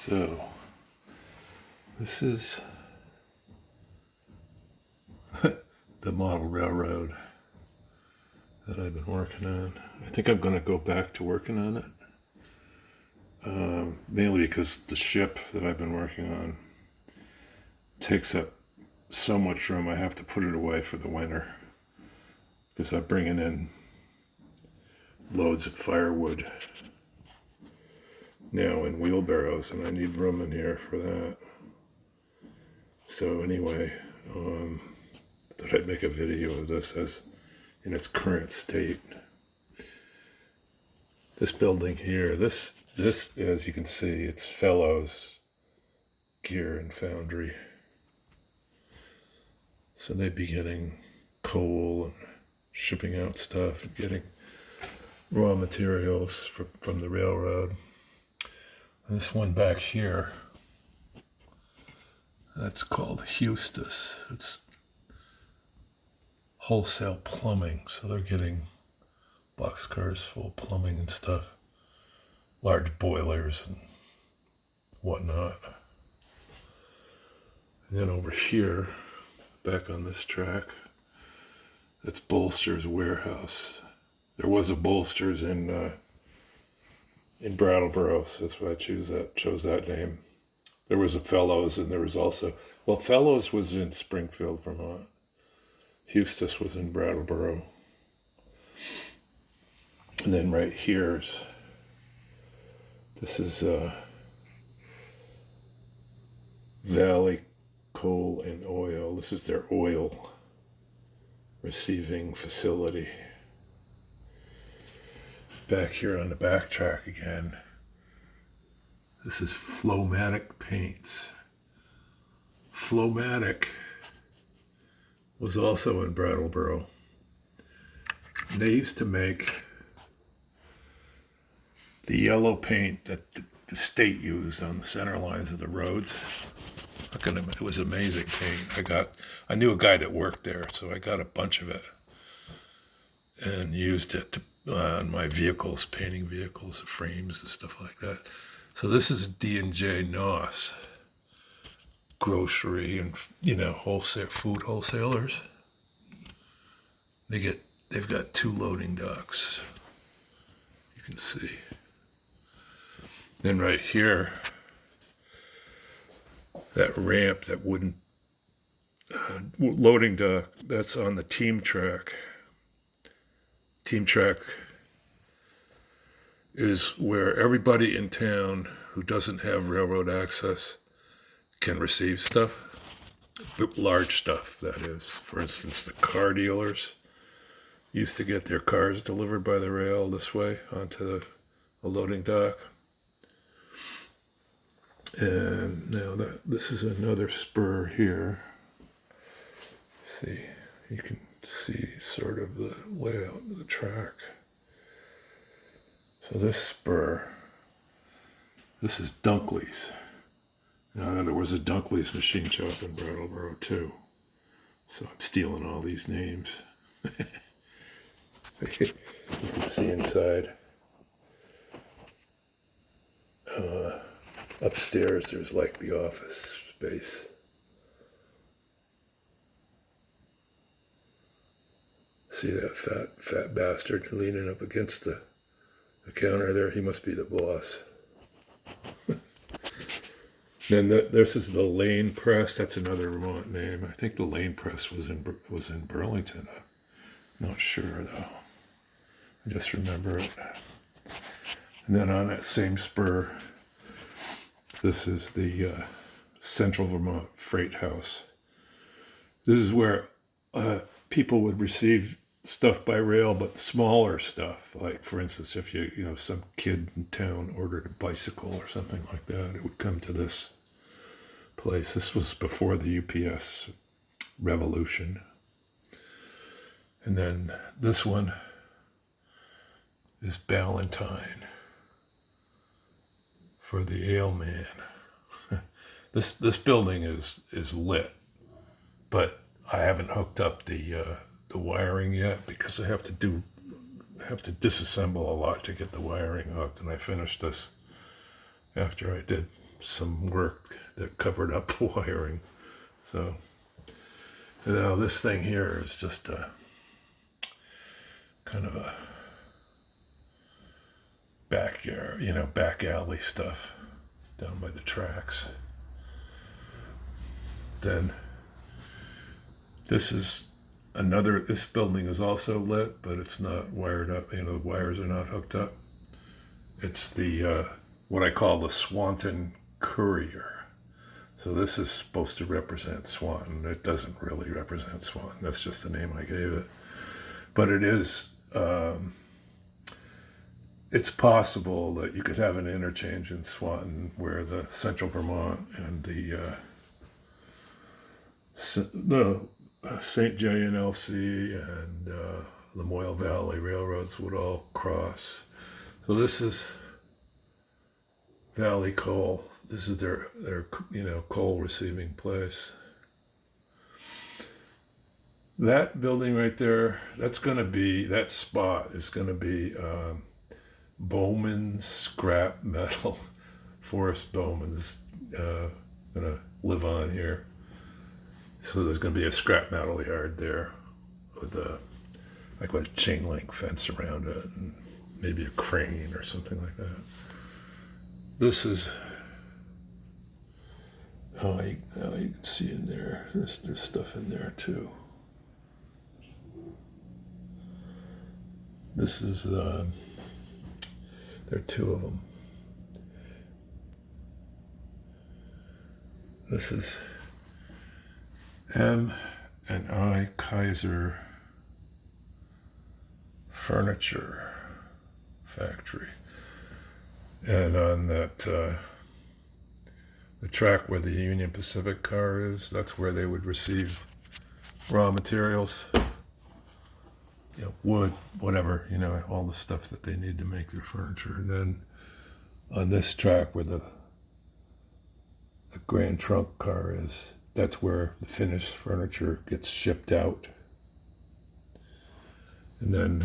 So, this is the model railroad that I've been working on. I think I'm going to go back to working on it, mainly because the ship that I've been working on takes up so much room. I have to put it away for the winter because I'm bringing in loads of firewood now in wheelbarrows, and I need room in here for that. So anyway, I thought I'd make a video of this as in its current state. This building here, this as you can see, it's Fellows Gear and Foundry. So they'd be getting coal and shipping out stuff and getting raw materials from the railroad. And this one back here, that's called Eustis. It's wholesale plumbing, so they're getting boxcars full of plumbing and stuff, large boilers and whatnot. And then over here, back on this track, that's Bolster's warehouse. There was a Bolster's in Brattleboro, so that's why I chose that name. There was a Fellows, and there was also, Fellows was in Springfield, Vermont. Eustis was in Brattleboro. And then right here's, this is Valley Coal and Oil. This is their oil receiving facility. Back here on the back track again, this is Flowmatic Paints. Flowmatic was also in Brattleboro. And they used to make the yellow paint that the state used on the center lines of the roads. It was amazing paint. I knew a guy that worked there, so I got a bunch of it and used it on my vehicles, painting vehicles, frames and stuff like that. So this is D&J Noss, grocery and wholesale food wholesalers. They've got 2 loading docks. You can see. Then right here, that ramp, that wooden loading dock, that's on the team track. Team track is where everybody in town who doesn't have railroad access can receive stuff. Large stuff, that is. For instance, the car dealers used to get their cars delivered by the rail this way onto the loading dock. And now this is another spur here. See, you can see sort of the layout of the track. So this spur, this is Dunkley's. Now there was a Dunkley's machine shop in Brattleboro too. So I'm stealing all these names. You can see inside. Upstairs there's like the office space. See that fat bastard leaning up against the counter there? He must be the boss. Then this is the Lane Press. That's another Vermont name. I think the Lane Press was in Burlington. I'm not sure though. I just remember it. And then on that same spur, this is the Central Vermont Freight House. This is where people would receive stuff by rail, but smaller stuff. Like, for instance, if some kid in town ordered a bicycle or something like that, it would come to this place. This was before the UPS revolution. And then this one is Ballantine for the Ale Man. This building is lit, but I haven't hooked up the wiring yet because I have to disassemble a lot to get the wiring hooked, and I finished this after I did some work that covered up the wiring. So now this thing here is just a kind of a backyard, back alley stuff down by the tracks. Then this building is also lit, but it's not wired up. The wires are not hooked up. It's the what I call the Swanton Courier. So this is supposed to represent Swanton. It doesn't really represent Swanton. That's just the name I gave it. But it is, it's possible that you could have an interchange in Swanton where the Central Vermont and the St. J&LC and the Moyle Valley Railroads would all cross. So this is Valley Coal. This is their coal receiving place. That building right there, that spot is going to be Bowman's scrap metal. Forrest Bowman's going to live on here. So there's going to be a scrap metal yard there with a chain link fence around it and maybe a crane or something like that. This is you can see in there. There's stuff in there too. This is there are two of them. This is M&I Kaiser Furniture Factory. And on that, the track where the Union Pacific car is, that's where they would receive raw materials, wood, whatever, all the stuff that they need to make their furniture. And then on this track where the Grand Trunk car is, that's where the finished furniture gets shipped out. And then